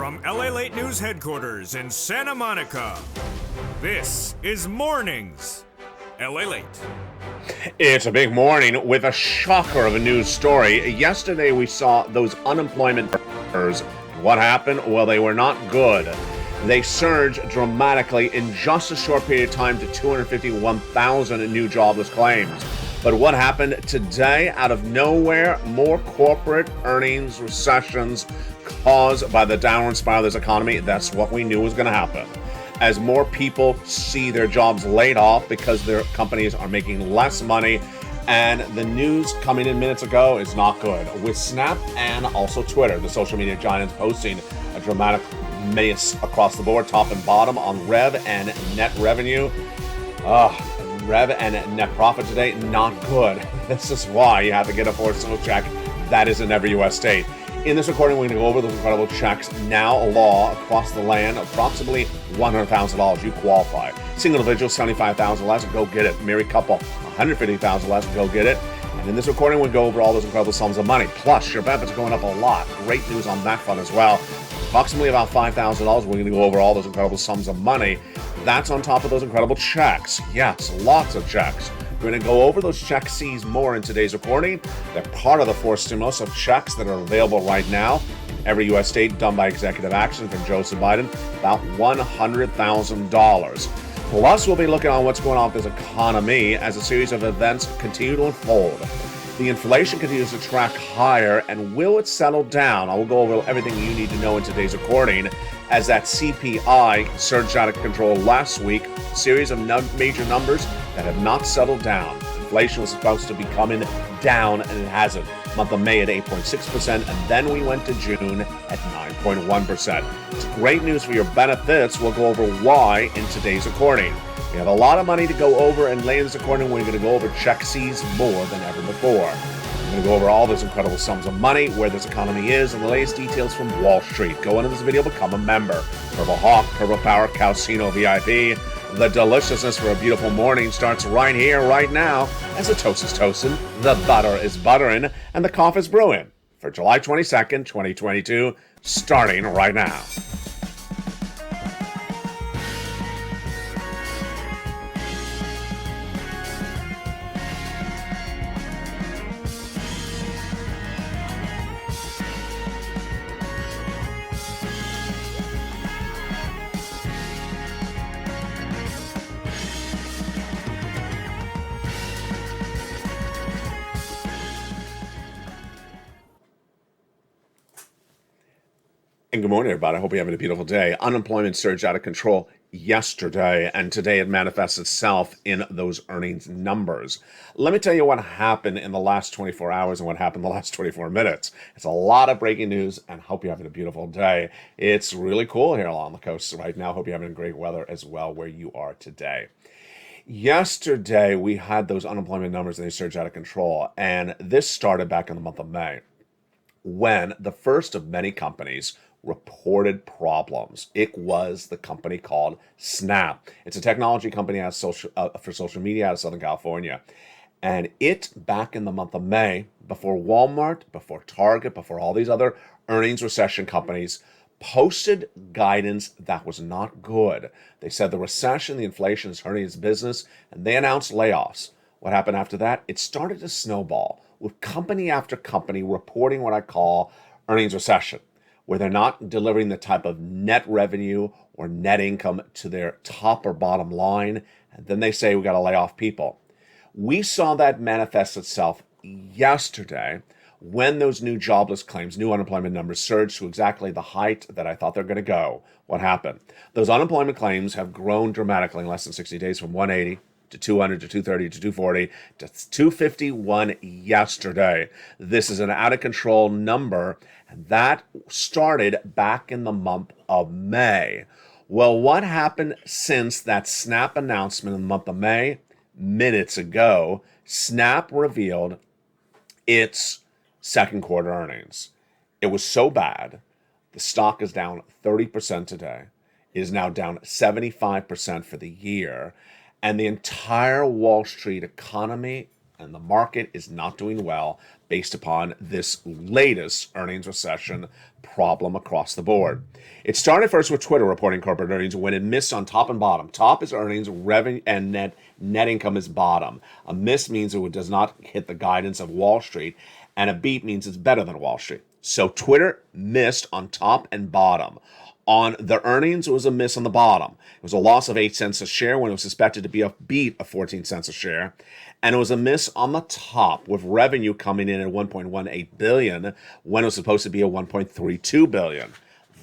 From LALATE News Headquarters in Santa Monica, this is Mornings LALATE. It's a big morning with a shocker of a news story. Yesterday we saw those unemployment numbers. What happened? Well, they were not good. They surged dramatically in just a short period of time to 251,000 new jobless claims. But what happened today? Out of nowhere, more corporate earnings recessions caused by the downward spiral of this economy. That's what we knew was going to happen. As more people see their jobs laid off because their companies are making less money, and the news coming in minutes ago is not good. With Snap and also Twitter, the social media giants, posting a dramatic miss across the board, top and bottom, on rev and net revenue. Rev and net profit today, not good. This is why you have to get a forcible check. That is in every U.S. state. In this recording, we're going to go over those incredible checks now law across the land, approximately $100,000. You qualify. Single individual, $75,000 less, go get it. Married couple, $150,000 less, go get it. And in this recording, we'll go over all those incredible sums of money. Plus, your benefits are going up a lot. Great news on that front as well. Approximately about $5,000. We're going to go over all those incredible sums of money. That's on top of those incredible checks. Yes, lots of checks. We're going to go over those check C's more in today's recording. They're part of the four stimulus of checks that are available right now in every U.S. state, done by executive action from Joseph Biden, about $100,000. Plus, we'll be looking on what's going on with this economy as a series of events continue to unfold. The inflation continues to track higher, and will it settle down? I will go over everything you need to know in today's recording, as that CPI surged out of control last week, a series of major numbers that have not settled down. Inflation was supposed to be coming down, and it hasn't. Month of May at 8.6%, and then we went to June at 9.1%. It's great news for your benefits. We'll go over why in today's recording. We have a lot of money to go over, and later in this recording, we're going to go over check C's more than ever before. We're going to go over all those incredible sums of money, where this economy is, and the latest details from Wall Street. Go into this video, become a member. Purple Hawk, Purple Power, Calcino VIP. The deliciousness for a beautiful morning starts right here, right now, as the toast is toasting, the butter is buttering, and the coffee is brewing. For July 22nd, 2022, starting right now. And good morning, everybody. I hope you're having a beautiful day. Unemployment surged out of control yesterday, and today it manifests itself in those earnings numbers. Let me tell you what happened in the last 24 hours and what happened in the last 24 minutes. It's a lot of breaking news, and I hope you're having a beautiful day. It's really cool here along the coast right now. Hope you're having great weather as well where you are today. Yesterday, we had those unemployment numbers, and they surged out of control, and this started back in the month of May, when the first of many companies reported problems. It was the company called Snap. It's a technology company for social media out of Southern California. And it, back in the month of May, before Walmart, before Target, before all these other earnings recession companies, posted guidance that was not good. They said the recession, the inflation is hurting its business, and they announced layoffs. What happened after that? It started to snowball, with company after company reporting what I call earnings recession, where they're not delivering the type of net revenue or net income to their top or bottom line, and then they say we got to lay off people. We saw that manifest itself yesterday when those new jobless claims, new unemployment numbers surged to exactly the height that I thought they're going to go. What happened? Those unemployment claims have grown dramatically in less than 60 days, from 180 to 200 to 230 to 240 to 251 yesterday. This is an out of control number, and that started back in the month of May. Well, what happened since that Snap announcement in the month of May? Minutes ago, Snap revealed its second quarter earnings. It was so bad, the stock is down 30% today. It is now down 75% for the year. And the entire Wall Street economy and the market is not doing well based upon this latest earnings recession problem across the board. It started first with Twitter reporting corporate earnings when it missed on top and bottom. Top is earnings, revenue, and net income is bottom. A miss means it does not hit the guidance of Wall Street, and a beat means it's better than Wall Street. So Twitter missed on top and bottom. On the earnings, it was a miss on the bottom. It was a loss of 8 cents a share when it was expected to be a beat of 14 cents a share. And it was a miss on the top, with revenue coming in at $1.18 billion when it was supposed to be a $1.32 billion.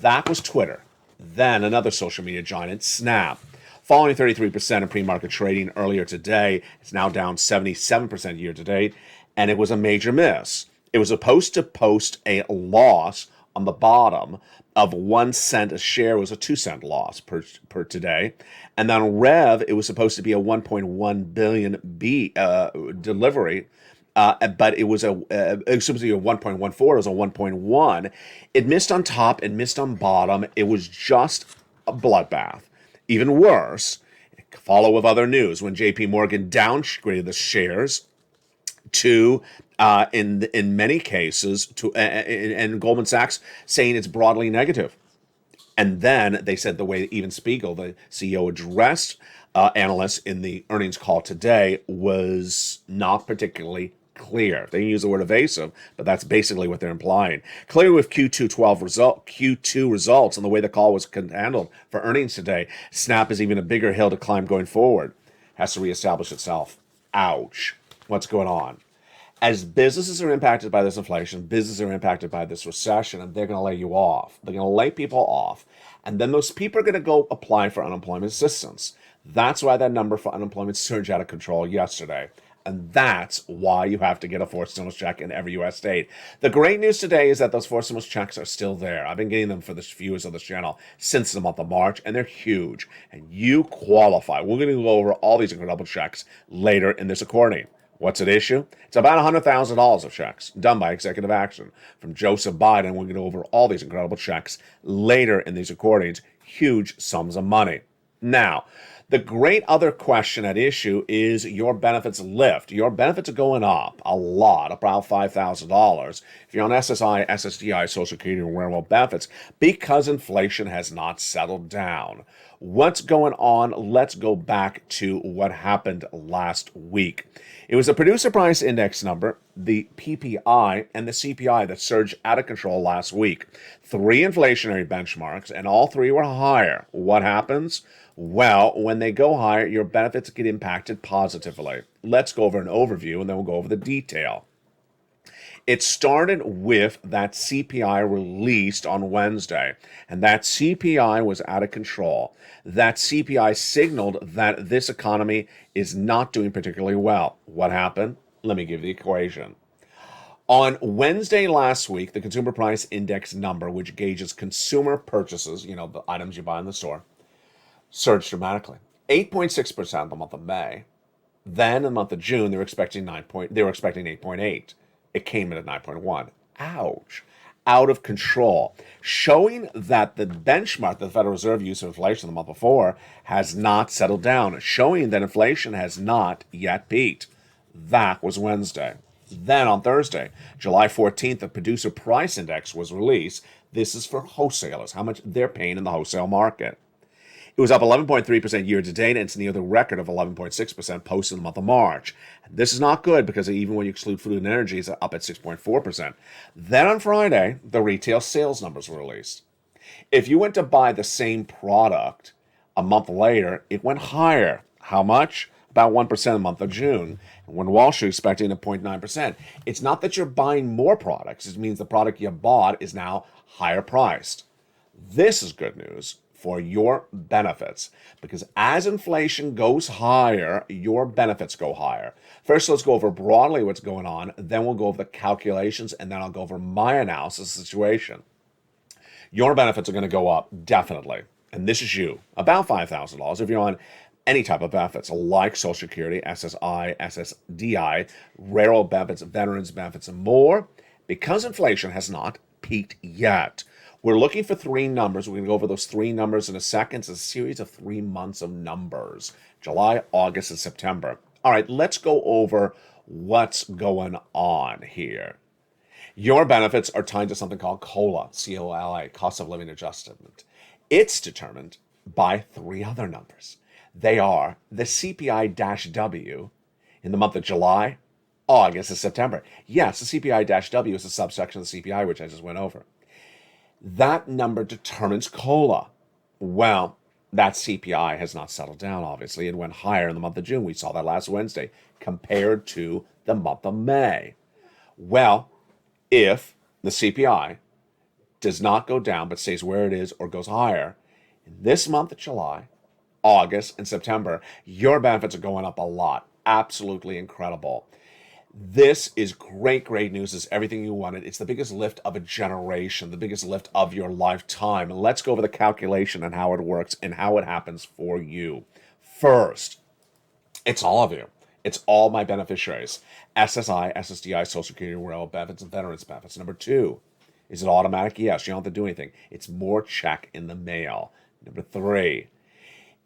That was Twitter. Then another social media giant, Snap. Falling 33% in pre-market trading earlier today, it's now down 77% year to date, and it was a major miss. It was supposed to post a loss on the bottom of 1 cent a share. It was a 2-cent loss per today. And then on Rev, it was supposed to be a 1.1 billion delivery, but it was supposed to be a 1.14. It was a 1.1. It missed on top. It missed on bottom. It was just a bloodbath. Even worse, follow with other news when J.P. Morgan downgraded the shares to in many cases to and Goldman Sachs saying it's broadly negative. And then they said the way that even Spiegel, the CEO, addressed analysts in the earnings call today was not particularly clear. They use the word evasive, but that's basically what they're implying. Clearly with Q2 results and the way the call was handled for earnings today, Snap is even a bigger hill to climb going forward. Has to reestablish itself. Ouch. What's going on? As businesses are impacted by this inflation, businesses are impacted by this recession, and they're going to lay you off. They're going to lay people off. And then those people are going to go apply for unemployment assistance. That's why that number for unemployment surged out of control yesterday. And that's why you have to get a forced stimulus check in every U.S. state. The great news today is that those forced stimulus checks are still there. I've been getting them for the viewers of this channel since the month of March, and they're huge. And you qualify. We're going to go over all these incredible checks later in this recording. What's at issue? It's about $100,000 of checks done by executive action from Joseph Biden. We're going to go over all these incredible checks later in these recordings. Huge sums of money. Now, the great other question at issue is your benefits lift. Your benefits are going up a lot, about $5,000 if you're on SSI, SSDI, Social Security, and wearable benefits because inflation has not settled down. What's going on? Let's go back to what happened last week. It was the producer price index number, the PPI, and the CPI that surged out of control last week. 3 inflationary benchmarks, and all 3 were higher. What happens? Well, when they go higher, your benefits get impacted positively. Let's go over an overview, and then we'll go over the detail. It started with that CPI released on Wednesday, and that CPI was out of control. That CPI signaled that this economy is not doing particularly well. What happened? Let me give you the equation. On Wednesday last week, the Consumer Price Index number, which gauges consumer purchases, the items you buy in the store, surged dramatically. 8.6% in the month of May. Then in the month of June, they were expecting 8.8. It came in at 9.1. Ouch. Out of control. Showing that the benchmark that the Federal Reserve used for inflation the month before has not settled down. Showing that inflation has not yet peaked. That was Wednesday. Then on Thursday, July 14th, the Producer Price Index was released. This is for wholesalers, how much they're paying in the wholesale market. It was up 11.3% year to date, and it's near the record of 11.6% posted in the month of March. This is not good because even when you exclude food and energy, it's up at 6.4%. Then on Friday, the retail sales numbers were released. If you went to buy the same product a month later, it went higher. How much? About 1% in the month of June. When Wall Street expecting a 0.9%. It's not that you're buying more products. It means the product you bought is now higher priced. This is good news for your benefits, because as inflation goes higher, your benefits go higher. First, let's go over broadly what's going on, then we'll go over the calculations, and then I'll go over my analysis of the situation. Your benefits are going to go up, definitely, and this is you, about $5,000 if you're on any type of benefits, like Social Security, SSI, SSDI, rural benefits, veterans benefits, and more, because inflation has not peaked yet. We're looking for 3 numbers. We're going to go over those 3 numbers in a second. It's a series of 3 months of numbers, July, August, and September. All right, let's go over What's going on here? Your benefits are tied to something called COLA, C-O-L-A, cost of living adjustment. It's determined by three other numbers. They are the CPI-W in the month of July, August, and September. Yes, the CPI-W is a subsection of the CPI, which I just went over. That number determines COLA. Well, that CPI has not settled down, obviously. It went higher in the month of June. We saw that last Wednesday compared to the month of May. Well, if the CPI does not go down but stays where it is or goes higher, in this month of July, August, and September, your benefits are going up a lot. Absolutely incredible. This is great, great news. It's everything you wanted. It's the biggest lift of a generation, the biggest lift of your lifetime. Let's go over the calculation and how it works and how it happens for you. First, it's all of you. It's all my beneficiaries. SSI, SSDI, Social Security, Railroad benefits, and Veterans benefits. Number two, is it automatic? Yes, you don't have to do anything. It's more check in the mail. Number three,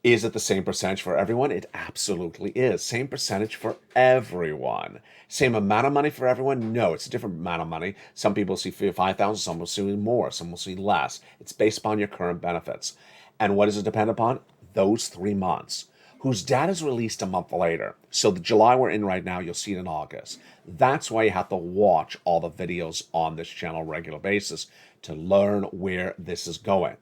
is it the same percentage for everyone? It absolutely is. Same percentage for everyone. Same amount of money for everyone? No, it's a different amount of money. Some people see 5,000, some will see more, some will see less. It's based upon your current benefits. And what does it depend upon? Those 3 months, whose data is released a month later. So the July we're in right now, you'll see it in August. That's why you have to watch all the videos on this channel on a regular basis to learn where this is going.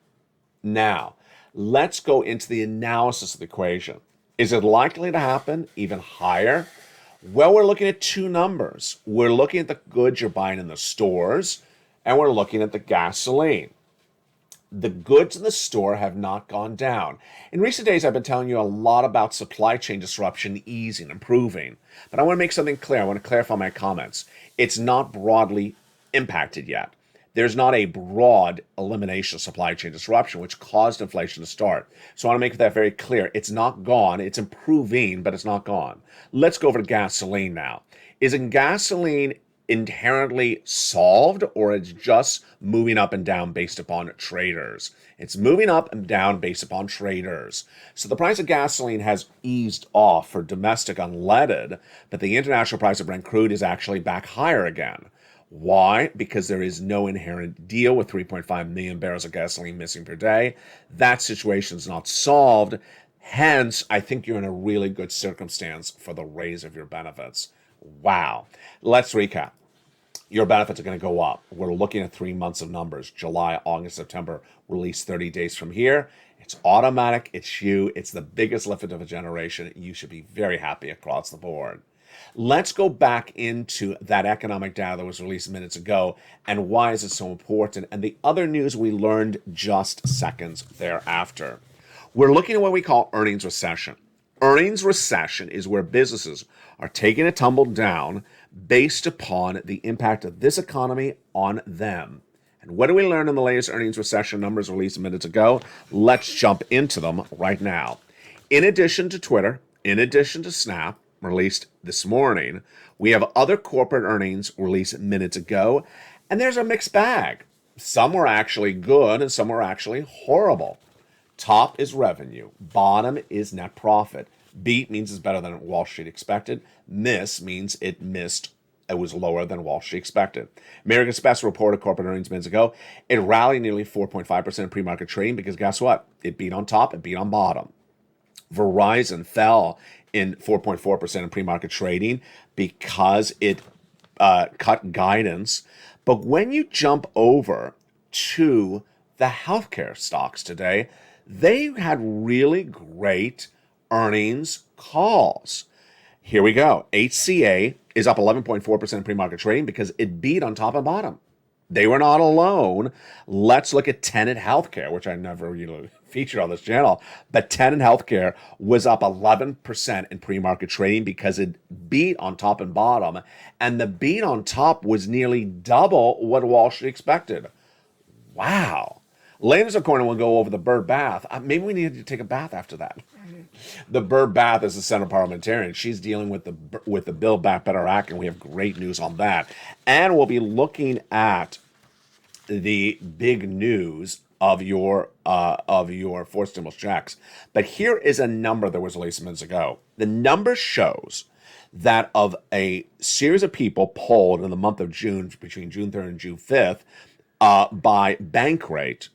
Now, let's go into the analysis of the equation. Is it likely to happen even higher? Well, we're looking at two numbers. We're looking at the goods you're buying in the stores, and we're looking at the gasoline. The goods in the store have not gone down. In recent days, I've been telling you a lot about supply chain disruption easing, improving. But I want to make something clear. I want to clarify my comments. It's not broadly impacted yet. There's not a broad elimination of supply chain disruption, which caused inflation to start. So I want to make that very clear. It's not gone. It's improving, but it's not gone. Let's go over to gasoline now. Is gasoline inherently solved, or it's just moving up and down based upon traders? It's moving up and down based upon traders. So the price of gasoline has eased off for domestic unleaded, but the international price of Brent crude is actually back higher again. Why? Because there is no inherent deal with 3.5 million barrels of gasoline missing per day. That situation is not solved. Hence, I think you're in a really good circumstance for the raise of your benefits. Wow. Let's recap. Your benefits are going to go up. We're looking at 3 months of numbers, July, August, September, release 30 days from here. It's automatic. It's you. It's the biggest lift of a generation. You should be very happy across the board. Let's go back into that economic data that was released minutes ago and why is it so important, and the other news we learned just seconds thereafter. We're looking at what we call earnings recession. Earnings recession is where businesses are taking a tumble down based upon the impact of this economy on them. And what do we learn in the latest earnings recession numbers released minutes ago? Let's jump into them right now. In addition to Twitter, in addition to Snap, released this morning, we have other corporate earnings released minutes ago, and there's a mixed bag. Some were actually good and some were actually horrible. Top is revenue. Bottom is net profit. Beat means it's better than Wall Street expected. Miss means it missed. It was lower than Wall Street expected. American Express reported corporate earnings minutes ago. It rallied nearly 4.5% in pre-market trading because guess what? It beat on top, it beat on bottom. Verizon fell in 4.4% in pre-market trading because it cut guidance. But when you jump over to the healthcare stocks today, they had really great earnings calls. Here we go. HCA is up 11.4% in pre-market trading because it beat on top and bottom. They were not alone. Let's look at Tenet Healthcare, which I never featured on this channel. But Tenet Healthcare was up 11% in pre-market trading because it beat on top and bottom. And the beat on top was nearly double what Wall Street expected. Wow. Later in corner, we'll go over the bird bath. Maybe we need to take a bath after that. The bird bath is the Senate parliamentarian. She's dealing with the Build Back Better Act, and we have great news on that. And we'll be looking at the big news of your fourth stimulus checks. But here is a number that was released minutes ago. The number shows that of a series of people polled in the month of June, between June 3rd and June 5th, by bank rate,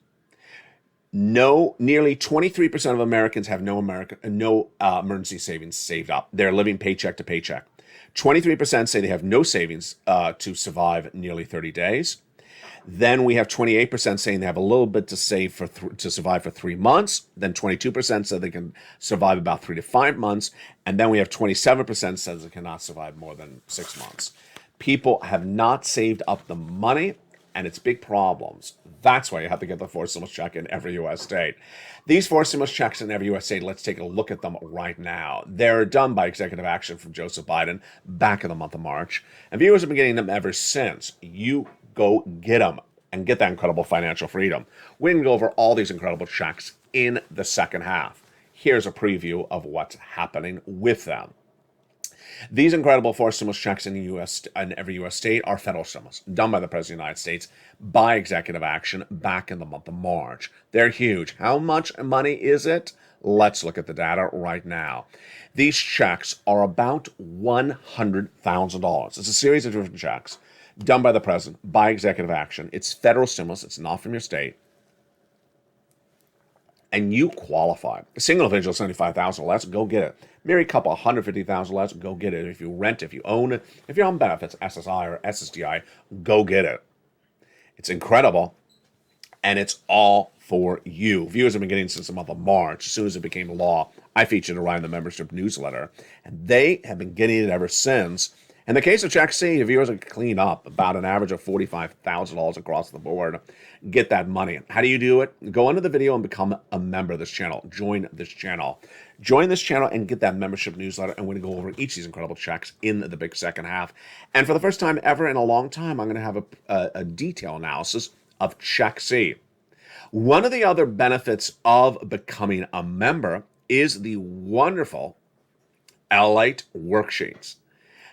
nearly 23% of Americans have no emergency savings saved up. They're living paycheck to paycheck. 23% say they have no savings to survive nearly 30 days. Then we have 28% saying they have a little bit to save to survive for 3 months. Then 22% said they can survive about 3 to 5 months. And then we have 27% says they cannot survive more than 6 months. People have not saved up the money, and it's big problems. That's why you have to get the 4 stimulus check in every U.S. state. These 4 stimulus checks in every U.S. state, let's take a look at them right now. They're done by executive action from Joseph Biden back in the month of March. And viewers have been getting them ever since. You go get them and get that incredible financial freedom. We're going to go over all these incredible checks in the second half. Here's a preview of what's happening with them. These incredible 4 stimulus checks in the U.S. and every U.S. state are federal stimulus, done by the President of the United States by executive action back in the month of March. They're huge. How much money is it? Let's look at the data right now. These checks are about $100,000. It's a series of different checks done by the President by executive action. It's federal stimulus. It's not from your state. And you qualify. A single individual, $75,000 or less, go get it. Married couple, $150,000 or less, go get it. If you rent, if you own it, if you're on benefits, SSI or SSDI, go get it. It's incredible, and it's all for you. Viewers have been getting since the month of March. As soon as it became law, I featured it around the membership newsletter, and they have been getting it ever since. In the case of Check C, viewers are clean up about an average of $45,000 across the board. Get that money. How do you do it? Go under the video and become a member of this channel. Join this channel. Join this channel and get that membership newsletter. And we're going to go over each of these incredible checks in the big second half. And for the first time ever in a long time, I'm going to have a detailed analysis of Check C. One of the other benefits of becoming a member is the wonderful LALATE worksheets.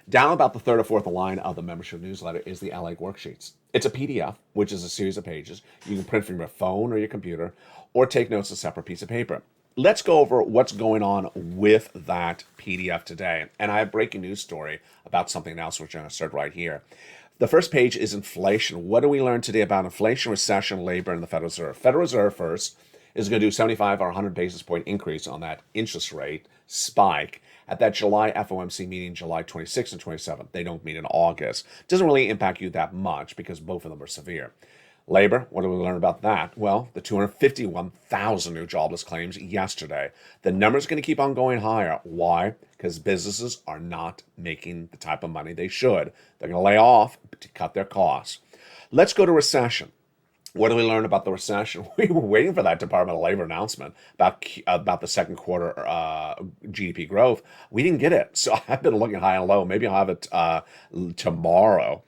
Down about the third or fourth line of the membership newsletter is the LALATE worksheets. It's a PDF, which is a series of pages. You can print from your phone or your computer, or take notes on a separate piece of paper. Let's go over what's going on with that PDF today. And I have a breaking news story about something else, which I'm going to start right here. The first page is inflation. What do we learn today about inflation, recession, labor, and the Federal Reserve? Federal Reserve first is going to do 75 or 100 basis point increase on that interest rate spike at that July FOMC meeting, July 26th and 27th. They don't meet in August. Doesn't really impact you that much because both of them are severe. Labor, what do we learn about that? Well, the 251,000 new jobless claims yesterday. The number's going to keep on going higher. Why? Because businesses are not making the type of money they should. They're going to lay off to cut their costs. Let's go to recession. What do we learn about the recession? We were waiting for that Department of Labor announcement about the second quarter GDP growth. We didn't get it. So I've been looking high and low. Maybe I'll have it tomorrow.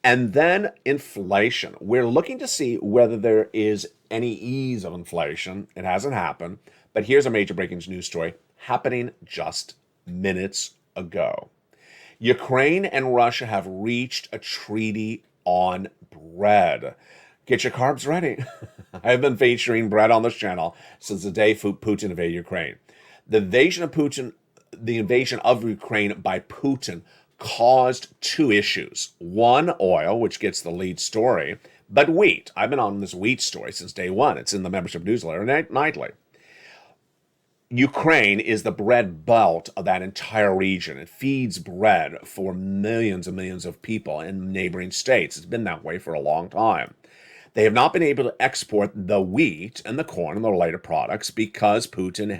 And then inflation. We're looking to see whether there is any ease of inflation. It hasn't happened. But here's a major breaking news story happening just minutes ago. Ukraine and Russia have reached a treaty on bread. Get your carbs ready. I've been featuring bread on this channel since the day Putin invaded Ukraine. The invasion of Ukraine by Putin caused 2 issues. One, oil, which gets the lead story, but wheat. I've been on this wheat story since day one. It's in the membership newsletter nightly. Ukraine is the bread belt of that entire region. It feeds bread for millions and millions of people in neighboring states. It's been that way for a long time. They have not been able to export the wheat and the corn and the related products because Putin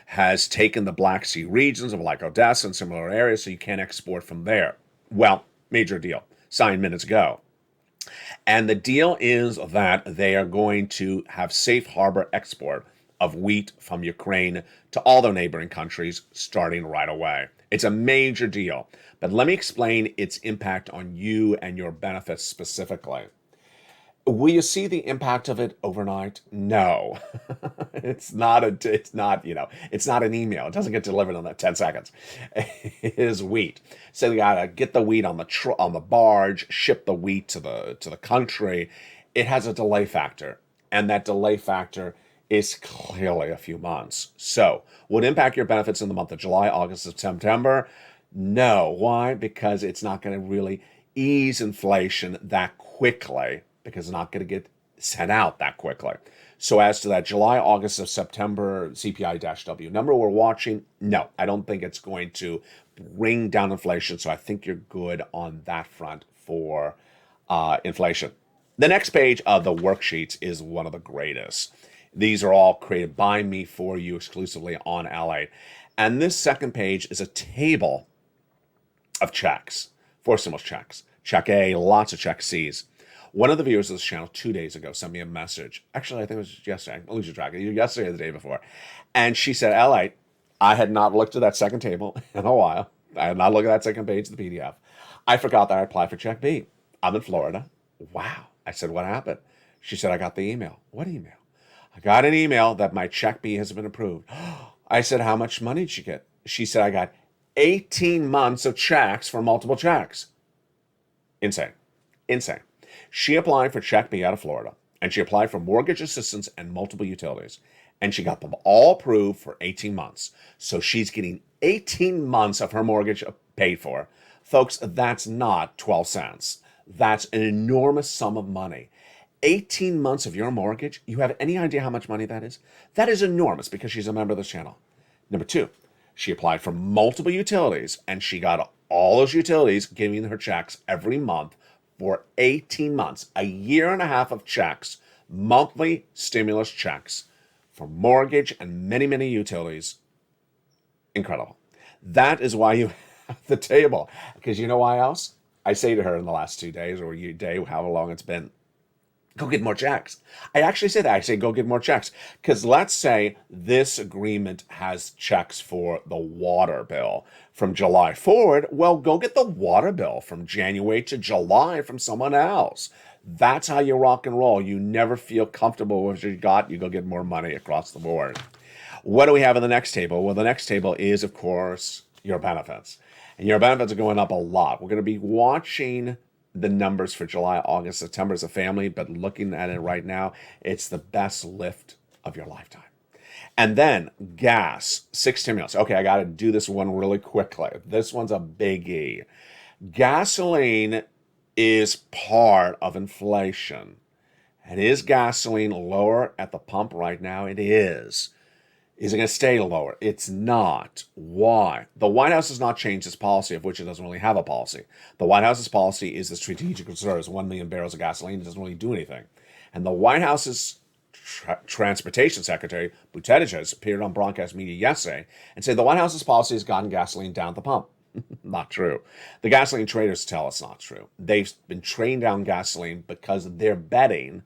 has taken the Black Sea regions of like Odessa and similar areas, so you can't export from there. Well, major deal, signed minutes ago. And the deal is that they are going to have safe harbor export of wheat from Ukraine to all their neighboring countries starting right away. It's a major deal. But let me explain its impact on you and your benefits specifically. Will you see the impact of it overnight? No. It's not an email. It doesn't get delivered in that 10 seconds. It is wheat. So you gotta get the wheat on the barge, ship the wheat to the country. It has a delay factor, and that delay factor is clearly a few months. So, would impact your benefits in the month of July, August, and September? No. Why? Because it's not going to really ease inflation that quickly, because it's not going to get sent out that quickly. So as to that July, August, or September CPI-W number we're watching, no, I don't think it's going to bring down inflation. So I think you're good on that front for inflation. The next page of the worksheets is one of the greatest. These are all created by me for you exclusively on LATE. And this second page is a table of checks, four stimulus checks. Check A, lots of check C's. One of the viewers of this channel 2 days ago sent me a message. Actually, I think it was yesterday. I'll lose track of you. Yesterday or the day before. And she said, LA, I had not looked at that second table in a while. I had not looked at that second page of the PDF. I forgot that I applied for check B. I'm in Florida. Wow. I said, what happened? She said, I got the email. What email? I got an email that my check B has been approved. I said, how much money did you get? She said, I got 18 months of checks for multiple checks. Insane. Insane. She applied for check B out of Florida, and she applied for mortgage assistance and multiple utilities, and she got them all approved for 18 months. So she's getting 18 months of her mortgage paid for. Folks, that's not 12 cents. That's an enormous sum of money. 18 months of your mortgage, you have any idea how much money that is? That is enormous because she's a member of this channel. Number two, she applied for multiple utilities, and she got all those utilities giving her checks every month for 18 months, a year and a half of checks, monthly stimulus checks for mortgage and many, many utilities. Incredible. That is why you have the table. Because you know why else? I say to her in the last 2 days, or a day, however long it's been, go get more checks. I actually say that. I say go get more checks. Because let's say this agreement has checks for the water bill from July forward. Well, go get the water bill from January to July from someone else. That's how you rock and roll. You never feel comfortable with what you got. You go get more money across the board. What do we have in the next table? Well, the next table is, of course, your benefits. And your benefits are going up a lot. We're going to be watching the numbers for July, August, September as a family, but looking at it right now, it's the best lift of your lifetime. And then gas, 6 stimulus. Okay, I got to do this one really quickly. This one's a biggie. Gasoline is part of inflation. And is gasoline lower at the pump right now? It is. Is it going to stay lower? It's not. Why? The White House has not changed its policy, of which it doesn't really have a policy. The White House's policy is the strategic reserves, 1 million barrels of gasoline. It doesn't really do anything. And the White House's Transportation Secretary, Buttigieg, has appeared on broadcast media yesterday and said the White House's policy has gotten gasoline down at the pump. Not true. The gasoline traders tell us not true. They've been trading down gasoline because they're betting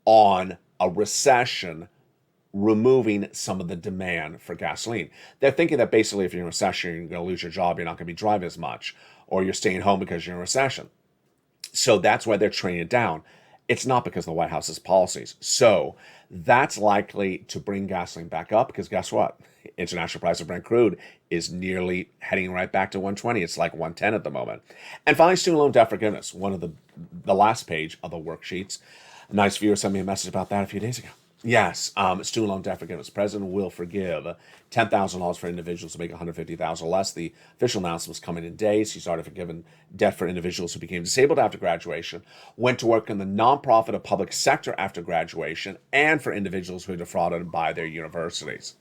on a recession removing some of the demand for gasoline. They're thinking that basically if you're in a recession, you're going to lose your job, you're not going to be driving as much, or you're staying home because you're in a recession. So that's why they're trading it down. It's not because of the White House's policies. So that's likely to bring gasoline back up because guess what? International price of Brent crude is nearly heading right back to 120. It's like 110 at the moment. And finally, student loan debt forgiveness, one of the last page of the worksheets. A nice viewer sent me a message about that a few days ago. Yes, student loan debt forgiveness. President will forgive $10,000 for individuals who make $150,000 less. The official announcement was coming in days. He's already forgiven debt for individuals who became disabled after graduation, went to work in the nonprofit or public sector after graduation, and for individuals who are defrauded by their universities.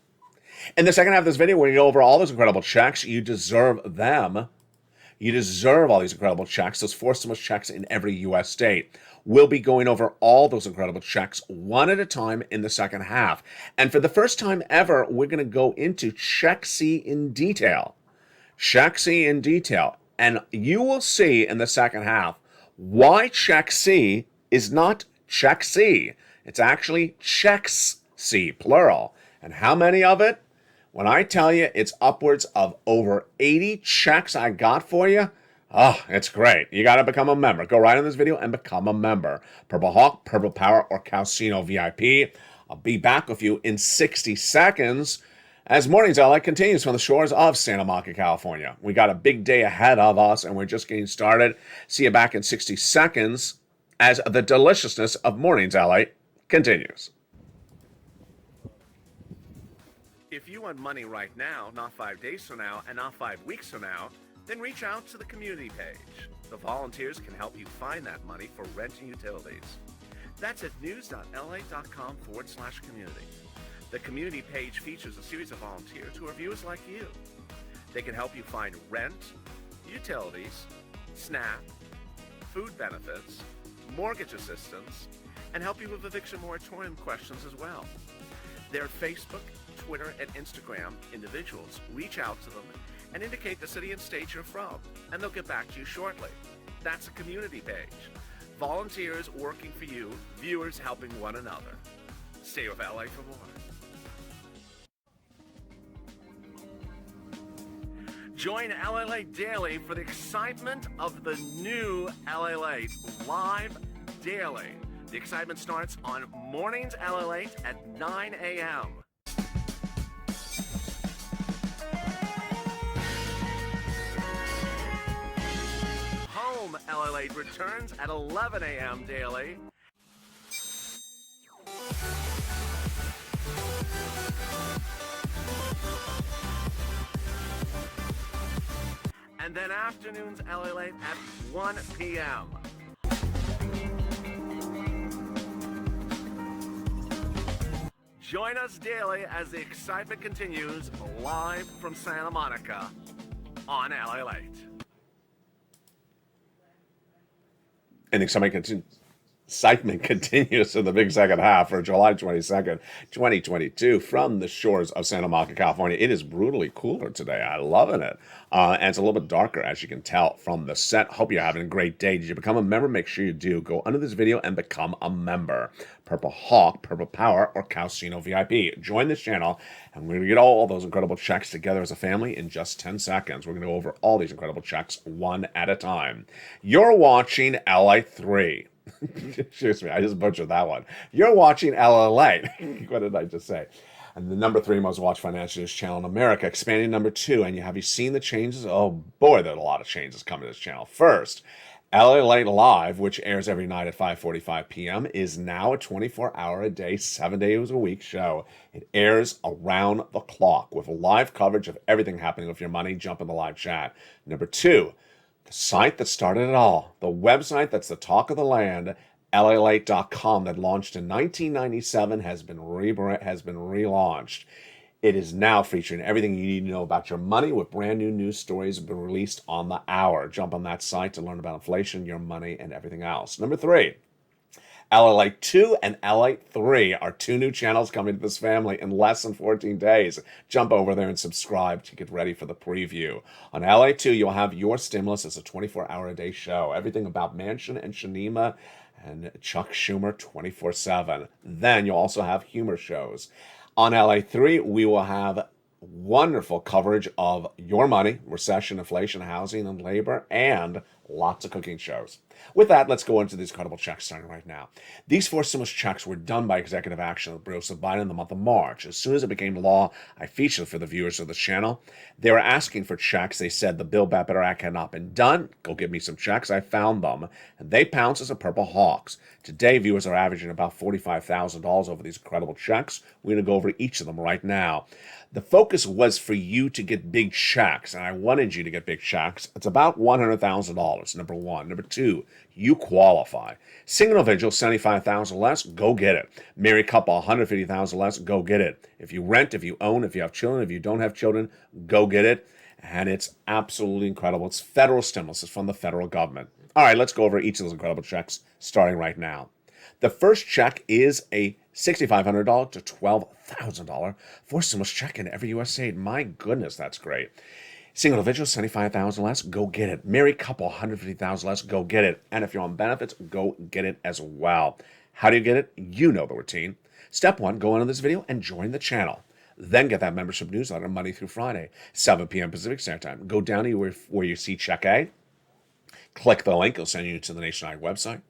In the second half of this video, we're going to go over all those incredible checks. You deserve them. You deserve all these incredible checks, those 4 stimulus checks in every U.S. state. We'll be going over all those incredible checks one at a time in the second half. And for the first time ever, we're going to go into Check C in detail. Check C in detail. And you will see in the second half why Check C is not Check C. It's actually Checks C, plural. And how many of it? When I tell you it's upwards of over 80 checks I got for you, oh, it's great. You got to become a member. Go right on this video and become a member. Purple Hawk, Purple Power, or Calcino VIP. I'll be back with you in 60 seconds as Mornings LA continues from the shores of Santa Monica, California. We got a big day ahead of us, and we're just getting started. See you back in 60 seconds as the deliciousness of Mornings LA continues. If you want money right now, not 5 days from now, and not 5 weeks from now, then reach out to the community page. The volunteers can help you find that money for rent and utilities. That's at news.lalate.com/community. The community page features a series of volunteers who are viewers like you. They can help you find rent, utilities, SNAP, food benefits, mortgage assistance, and help you with eviction moratorium questions as well. Their Facebook, Twitter, and Instagram individuals reach out to them and indicate the city and state you're from, and they'll get back to you shortly. That's a community page. Volunteers working for you, viewers helping one another. Stay with LA for more. Join LALATE Daily for the excitement of the new LALATE live daily. The excitement starts on Mornings LALATE at 9 a.m. Home LALATE returns at 11 a.m. daily. And then afternoons LALATE at 1 p.m. Join us daily as the excitement continues live from Santa Monica on LALATE. And excitement continues in the big second half for July 22nd, 2022 from the shores of Santa Monica, California. It is brutally cooler today. I'm loving it. And it's a little bit darker, as you can tell from the set. Hope you're having a great day. Did you become a member? Make sure you do. Go under this video and become a member. Purple Hawk, Purple Power, or Calcino VIP. Join this channel, and we're going to get all those incredible checks together as a family in just 10 seconds. We're going to go over all these incredible checks one at a time. You're watching LA3. Excuse me, I just butchered that one. You're watching LALATE. What did I just say? And the number 3 most watched financial news channel in America, expanding number 2. And have you seen the changes? Oh boy, there's a lot of changes coming to this channel. First, LALATE Live, which airs every night at 5:45 p.m., is now a 24-hour-a-day, 7 days a week show. It airs around the clock with live coverage of everything happening with your money. Jump in the live chat. Number 2, the site that started it all, the website that's the talk of the land, LALATE.com, that launched in 1997, has been relaunched. It is now featuring everything you need to know about your money with brand new news stories been released on the hour. Jump on that site to learn about inflation, your money, and everything else. Number 3, LALATE 2 and LALATE 3 are 2 new channels coming to this family in less than 14 days. Jump over there and subscribe to get ready for the preview. On LALATE 2, you'll have Your Stimulus as a 24-hour-a-day show. Everything about Manchin and Shanima and Chuck Schumer 24/7. Then you'll also have humor shows. On LALATE 3, we will have wonderful coverage of your money, recession, inflation, housing, and labor, and lots of cooking shows. With that, let's go into these incredible checks starting right now. These 4 stimulus checks were done by executive action of President Biden in the month of March. As soon as it became law, I featured for the viewers of the channel. They were asking for checks. They said the Build Back Better Act had not been done. Go give me some checks. I found them, and they pounced as a Purple Hawks. Today, viewers are averaging about $45,000 over these incredible checks. We're going to go over each of them right now. The focus was for you to get big checks, and I wanted you to get big checks. It's about $100,000, number 1. Number 2, you qualify. Single individual, $75,000 less, go get it. Married couple, $150,000 less, go get it. If you rent, if you own, if you have children, if you don't have children, go get it. And it's absolutely incredible. It's federal stimulus. It's from the federal government. All right, let's go over each of those incredible checks starting right now. The first check is a $6,500 to $12,000 for stimulus check in every U.S. state. My goodness, that's great. Single individual, $75,000 less, go get it. Married couple, $150,000 less, go get it. And if you're on benefits, go get it as well. How do you get it? You know the routine. Step 1, go on this video and join the channel. Then get that membership newsletter Monday through Friday, 7 p.m. Pacific Standard Time. Go down to where you see Check A. Click the link. It'll send you to the Nationwide website.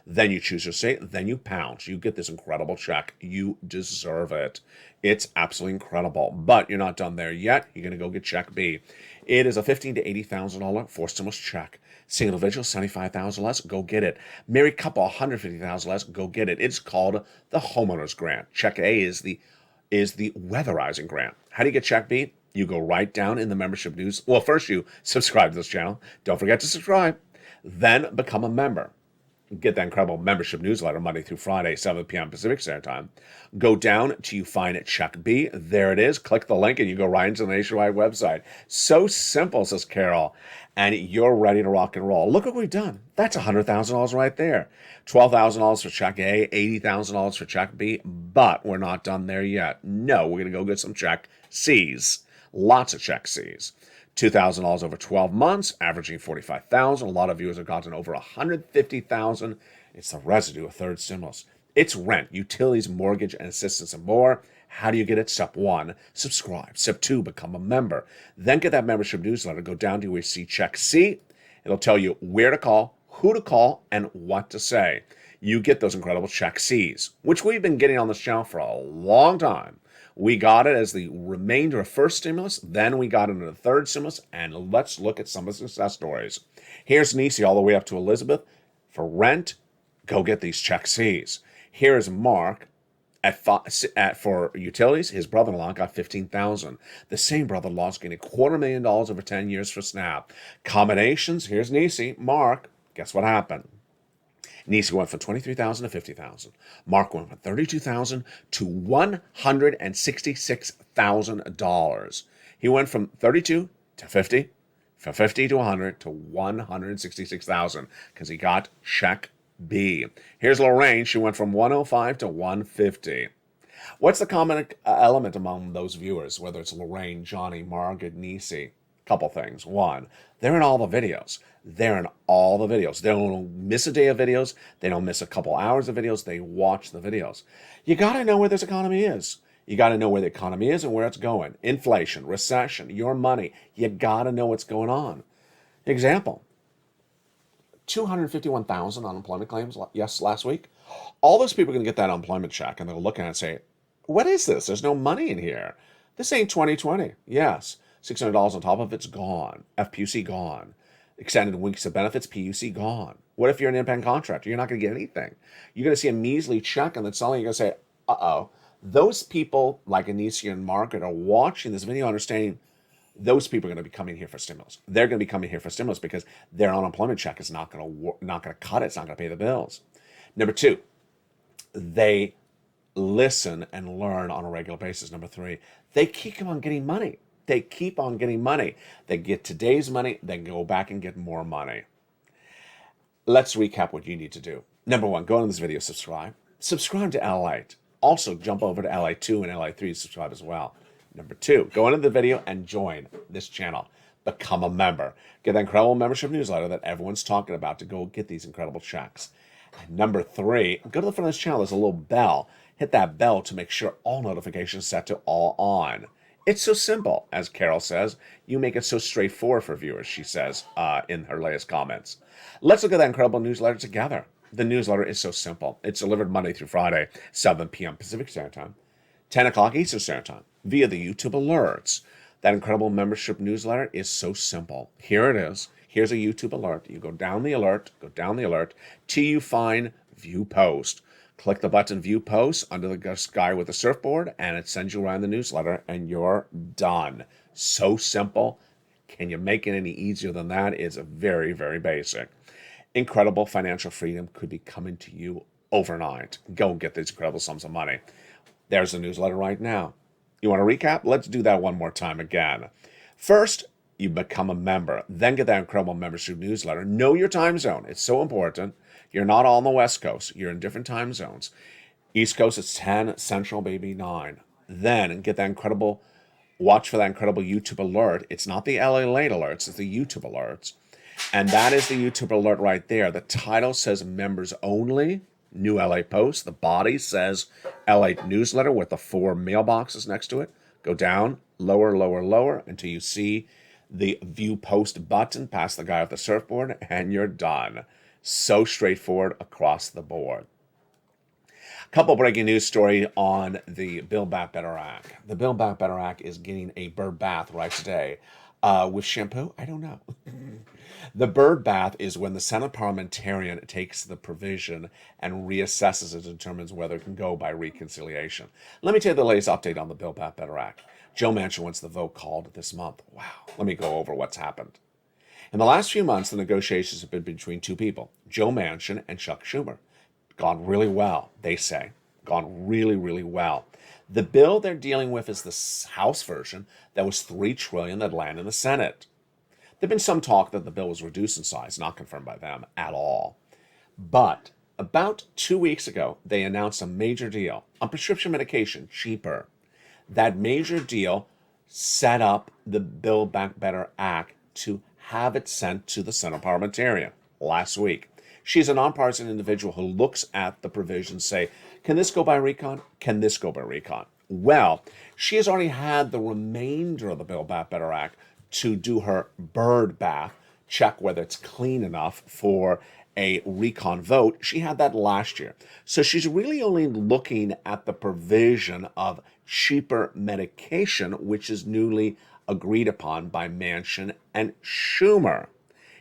Then you choose your state. Then you pounce. You get this incredible check. You deserve it. It's absolutely incredible. But you're not done there yet. You're going to go get Check B. It is a $15,000 to $80,000 for stimulus check. Single individual, $75,000 less, go get it. Married couple, $150,000 less, go get it. It's called the Homeowners Grant. Check A is the weatherizing grant. How do you get Check B? You go right down in the membership news. Well, first you subscribe to this channel. Don't forget to subscribe. Then become a member. Get that incredible membership newsletter Monday through Friday, 7 p.m. Pacific Standard Time. Go down till you find Check B. There it is. Click the link and you go right into the Nationwide website. So simple, says Carol. And you're ready to rock and roll. Look what we've done. That's $100,000 right there. $12,000 for Check A, $80,000 for Check B. But we're not done there yet. No, we're going to go get some Check C's. Lots of Check C's. $2,000 over 12 months, averaging $45,000. A lot of viewers have gotten over $150,000. It's the residue of third stimulus. It's rent, utilities, mortgage, and assistance, and more. How do you get it? Step 1, subscribe. Step 2, become a member. Then get that membership newsletter. Go down to where you see Check C. It'll tell you where to call, who to call, and what to say. You get those incredible Check C's, which we've been getting on this channel for a long time. We got it as the remainder of first stimulus, then we got into the third stimulus, and let's look at some of the success stories. Here's Nisi all the way up to Elizabeth. For rent, go get these Check C's. Here is Mark for utilities. His brother-in-law got $15,000. The same brother-in-law is getting $250,000 over 10 years for SNAP. Combinations, here's Nisi. Mark, guess what happened? Nisi went from $23,000 to $50,000. Mark went from $32,000 to $166,000. He went from 32 to 50, from 50 to 100 to $166,000 because he got Check B. Here's Lorraine. She went from 105 to 150. What's the common element among those viewers, whether it's Lorraine, Johnny, Margaret, Nisi? Couple things. One, they're in all the videos. They're in all the videos. They don't miss a day of videos. They don't miss a couple hours of videos. They watch the videos. You got to know where this economy is. You got to know where the economy is and where it's going. Inflation, recession, your money. You got to know what's going on. Example, 251,000 unemployment claims last week. All those people are going to get that unemployment check and they'll look at it and say, what is this? There's no money in here. This ain't 2020. Yes. $600 on top of it's gone. FPUC gone. Extended weeks of benefits, PUC gone. What if you're an independent contractor? You're not going to get anything. You're going to see a measly check and then suddenly you're going to say, uh-oh. Those people like Anicia and Margaret are watching this video understanding those people are going to be coming here for stimulus. They're going to be coming here for stimulus because their unemployment check is not going to cut it. It's not going to pay the bills. Number 2, they listen and learn on a regular basis. Number 3, they keep on getting money. They keep on getting money. They get today's money, then go back and get more money. Let's recap what you need to do. Number 1, go on this video, subscribe. Subscribe to LALATE. Also, jump over to LA2 and LA3 to subscribe as well. Number 2, go into the video and join this channel. Become a member. Get that incredible membership newsletter that everyone's talking about to go get these incredible checks. And number 3, go to the front of this channel. There's a little bell. Hit that bell to make sure all notifications set to all on. It's so simple, as Carol says. You make it so straightforward for viewers, she says in her latest comments. Let's look at that incredible newsletter together. The newsletter is so simple. It's delivered Monday through Friday, 7 p.m. Pacific Standard Time, 10 o'clock Eastern Standard Time, via the YouTube alerts. That incredible membership newsletter is so simple. Here it is. Here's a YouTube alert. You go down the alert, till you find View Post. Click the button View Post under the guy with the surfboard, and it sends you around the newsletter, and you're done. So simple. Can you make it any easier than that? It's very, very basic. Incredible financial freedom could be coming to you overnight. Go and get these incredible sums of money. There's the newsletter right now. You want to recap? Let's do that one more time again. First, you become a member. Then get that incredible membership newsletter. Know your time zone. It's so important. You're not all on the West Coast. You're in different time zones. East Coast is 10, Central, maybe 9. Then get that incredible, watch for that incredible YouTube alert. It's not the LALATE alerts, it's the YouTube alerts. And that is the YouTube alert right there. The title says members only, new LA post. The body says LA newsletter with the 4 mailboxes next to it. Go down, lower, lower, lower until you see the view post button past the guy with the surfboard, and you're done. So straightforward across the board. Couple breaking news story on the Build Back Better Act. The Build Back Better Act is getting a bird bath right today. With shampoo? I don't know. The bird bath is when the Senate parliamentarian takes the provision and reassesses it and determines whether it can go by reconciliation. Let me tell you the latest update on the Build Back Better Act. Joe Manchin wants the vote called this month. Wow. Let me go over what's happened. In the last few months, the negotiations have been between two people, Joe Manchin and Chuck Schumer. Gone really well, they say. Gone really, really well. The bill they're dealing with is the House version that was $3 trillion that landed in the Senate. There's been some talk that the bill was reduced in size, not confirmed by them at all. But about 2 weeks ago, they announced a major deal on prescription medication, cheaper. That major deal set up the Build Back Better Act to have it sent to the Senate parliamentarian last week. She's a nonpartisan individual who looks at the provisions, say, can this go by recon? Can this go by recon? Well, she has already had the remainder of the Build Back Better Act to do her bird bath, check whether it's clean enough for a recon vote. She had that last year. So she's really only looking at the provision of cheaper medication, which is newly agreed upon by Manchin and Schumer.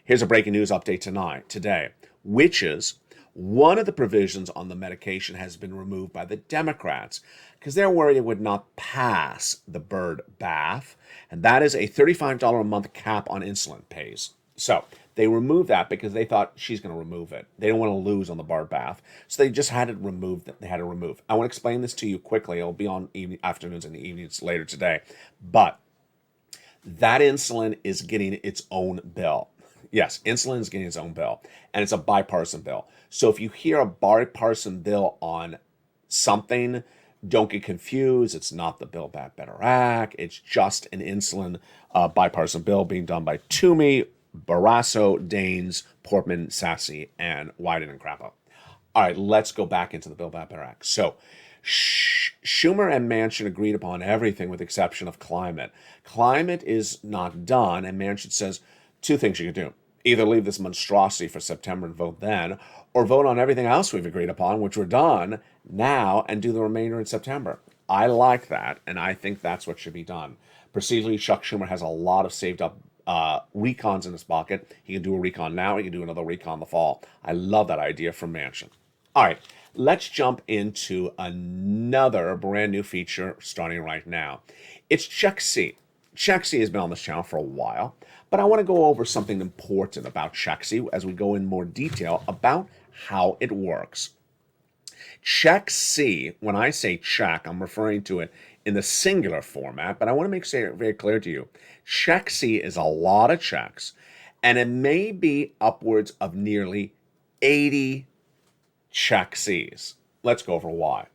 Here's a breaking news update today, which is one of the provisions on the medication has been removed by the Democrats because they're worried it would not pass the bird bath, and that is a $35 a month cap on insulin pays. So they removed that because they thought she's going to remove it. They don't want to lose on the bird bath, so they just had it removed. They had to remove. I want to explain this to you quickly. It'll be on afternoons and evenings later today, but that insulin is getting its own bill. Yes, insulin is getting its own bill, and it's a bipartisan bill. So if you hear a bipartisan bill on something, don't get confused. It's not the Build Back Better Act. It's just an insulin bipartisan bill being done by Toomey, Barrasso, Daines, Portman, Sassy, and Wyden and Crapo. All right, let's go back into the Build Back Better Act. So Schumer and Manchin agreed upon everything with the exception of climate. Climate is not done, and Manchin says two things you can do. Either leave this monstrosity for September and vote then, or vote on everything else we've agreed upon, which we're done now, and do the remainder in September. I like that, and I think that's what should be done. Procedurally, Chuck Schumer has a lot of saved up recons in his pocket. He can do a recon now. He can do another recon in the fall. I love that idea from Manchin. All right, let's jump into another brand new feature starting right now. It's Check C. Check C has been on this channel for a while, but I want to go over something important about Check C as we go in more detail about how it works. Check C, when I say check, I'm referring to it in the singular format, but I want to make it very clear to you. Check C is a lot of checks, and it may be upwards of nearly 80 Check Cs. Let's go over why.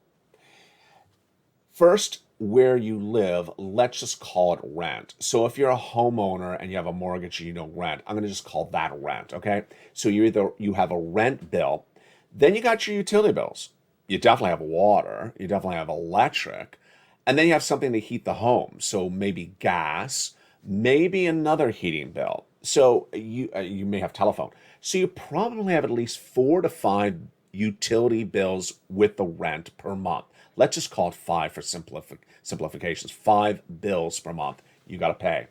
First, where you live, let's just call it rent. So if you're a homeowner and you have a mortgage and you don't rent, I'm going to just call that rent, okay? So you have a rent bill, then you got your utility bills. You definitely have water, you definitely have electric, and then you have something to heat the home. So maybe gas, maybe another heating bill. So you may have telephone. So you probably have at least 4 to 5 utility bills with the rent per month. Let's just call it 5 for simplifications. 5 bills per month you got to pay.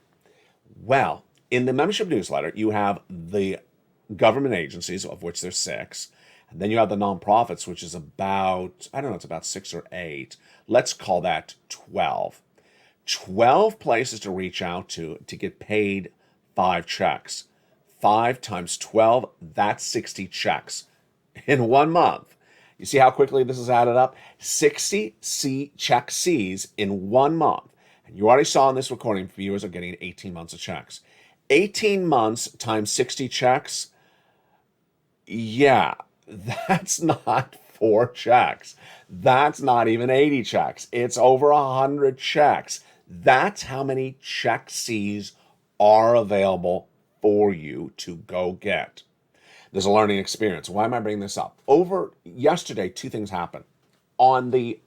Well, in the membership newsletter, you have the government agencies, of which there's 6. And then you have the nonprofits, which is about, I don't know, it's about 6 or 8. Let's call that 12. 12 places to reach out to get paid 5 checks. 5 times 12, that's 60 checks in 1 month. You see how quickly this is added up? 60 check Cs in 1 month. And you already saw in this recording, viewers are getting 18 months of checks. 18 months times 60 checks, yeah, that's not 4 checks. That's not even 80 checks. It's over 100 checks. That's how many check Cs are available for you to go get. There's a learning experience. Why am I bringing this up? Over yesterday, 2 things happened. On the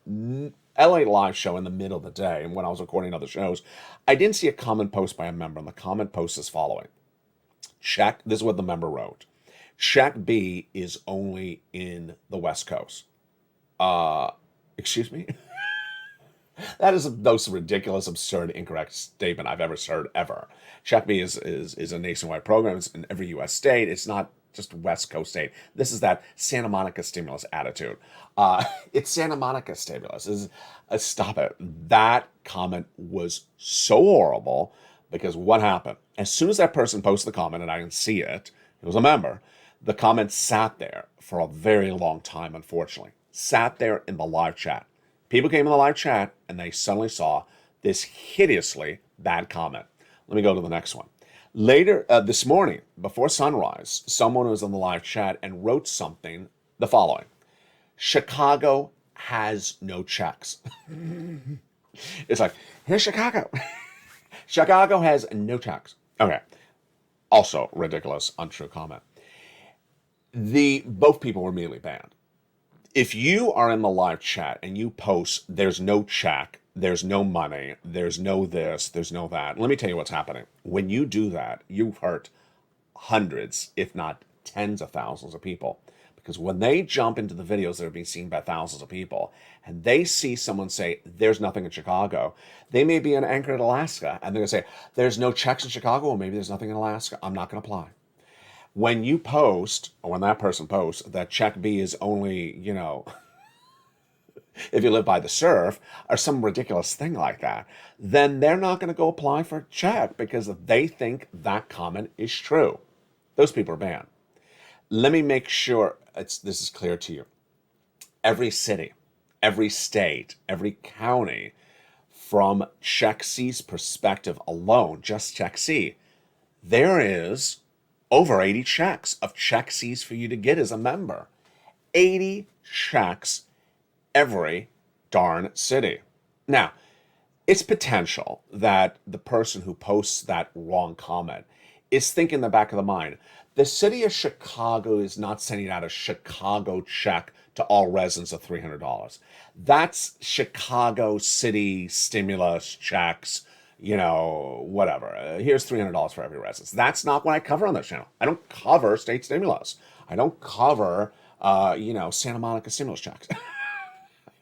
LA live show in the middle of the day, and when I was recording other shows, I didn't see a comment post by a member, and the comment post is following. Check, this is what the member wrote. Check B is only in the West Coast. Excuse me? That is the most ridiculous, absurd, incorrect statement I've ever heard, ever. Check B is a nationwide program. It's in every U.S. state. It's not just West Coast state. This is that Santa Monica stimulus attitude. It's Santa Monica stimulus. Stop it. That comment was so horrible because what happened? As soon as that person posted the comment, and I can see it, it was a member, the comment sat there for a very long time, unfortunately. Sat there in the live chat. People came in the live chat and they suddenly saw this hideously bad comment. Let me go to the next one. Later this morning, before sunrise, someone was in the live chat and wrote something the following: Chicago has no checks. It's like, here's Chicago. Chicago has no checks. Okay. Also ridiculous, untrue comment. Both people were immediately banned. If you are in the live chat and you post, there's no check, there's no money, there's no this, there's no that, let me tell you what's happening. When you do that, you've hurt hundreds, if not tens of thousands of people. Because when they jump into the videos that are being seen by thousands of people, and they see someone say, there's nothing in Chicago, they may be in Anchorage, Alaska, and they're going to say, there's no checks in Chicago, or maybe there's nothing in Alaska, I'm not going to apply. When you post, or when that person posts, that check B is only, if you live by the surf, or some ridiculous thing like that, then they're not going to go apply for a check because they think that comment is true. Those people are banned. Let me make sure this is clear to you. Every city, every state, every county, from Check C's perspective alone, just Check C, there is over 80 checks of Check C's for you to get as a member. 80 checks every darn city. Now, it's potential that the person who posts that wrong comment is thinking in the back of the mind, the city of Chicago is not sending out a Chicago check to all residents of $300. That's Chicago city stimulus checks, whatever. Here's $300 for every resident. That's not what I cover on this channel. I don't cover state stimulus. I don't cover, Santa Monica stimulus checks.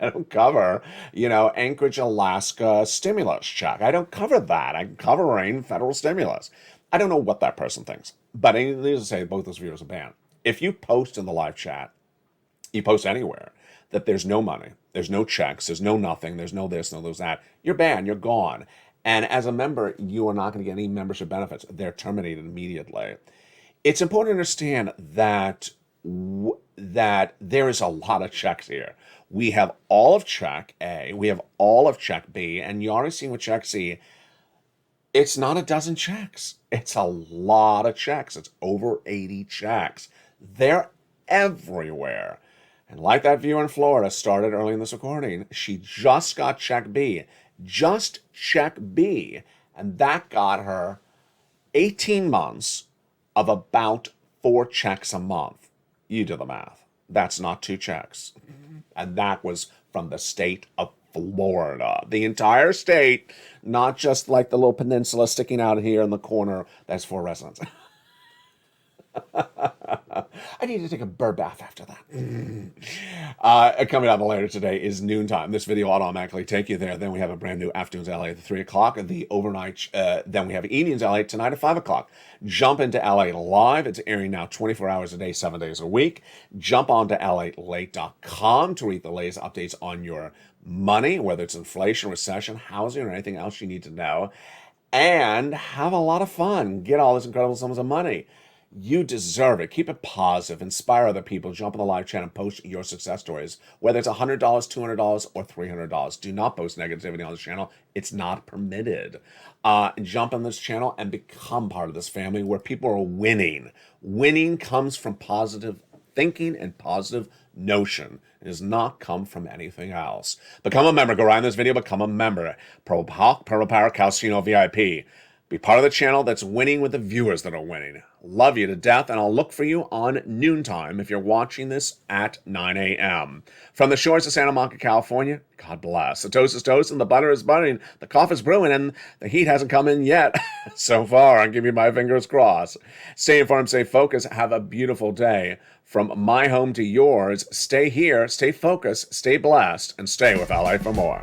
I don't cover, Anchorage, Alaska stimulus check. I don't cover that. I'm covering federal stimulus. I don't know what that person thinks, but needless to say, both those videos are banned. If you post in the live chat, you post anywhere that there's no money, there's no checks, there's no nothing, there's no this, no those that, you're banned, you're gone. And as a member, you are not going to get any membership benefits. They're terminated immediately. It's important to understand that that there is a lot of checks here. We have all of check A, we have all of check B, and you already seen with check C, it's not a dozen checks. It's a lot of checks. It's over 80 checks. They're everywhere. And like that viewer in Florida started early in this recording, she just got check B. Just check B. And that got her 18 months of about 4 checks a month. You do the math. That's not 2 checks. And that was from the state of Florida. The entire state, not just like the little peninsula sticking out here in the corner that's for residents. I need to take a bird bath after that. Coming up later today is noontime. This video will automatically take you there. Then we have a brand new Afternoons LA at 3 o'clock. And the overnight, then we have Evenings LA tonight at 5 o'clock. Jump into LA Live. It's airing now 24 hours a day, 7 days a week. Jump on to LALATE.com to read the latest updates on your money, whether it's inflation, recession, housing, or anything else you need to know. And have a lot of fun. Get all this incredible sums of money. You deserve it. Keep it positive. Inspire other people. Jump in the live chat and post your success stories. Whether it's $100, $200, or $300. Do not post negativity on this channel. It's not permitted. Jump on this channel and become part of this family where people are winning. Winning comes from positive thinking and positive notion. It does not come from anything else. Become a member. Go right in this video. Become a member. Purple Hawk, Purple Power, Calcino VIP. Be part of the channel that's winning with the viewers that are winning. Love you to death, and I'll look for you on noontime if you're watching this at 9 a.m. From the shores of Santa Monica, California, God bless. The toast is toast, and the butter is buttering. The coffee's brewing, and the heat hasn't come in yet. So far, I'm giving you my fingers crossed. Stay informed, stay focused. Have a beautiful day. From my home to yours, stay here, stay focused, stay blessed, and stay with LA for more.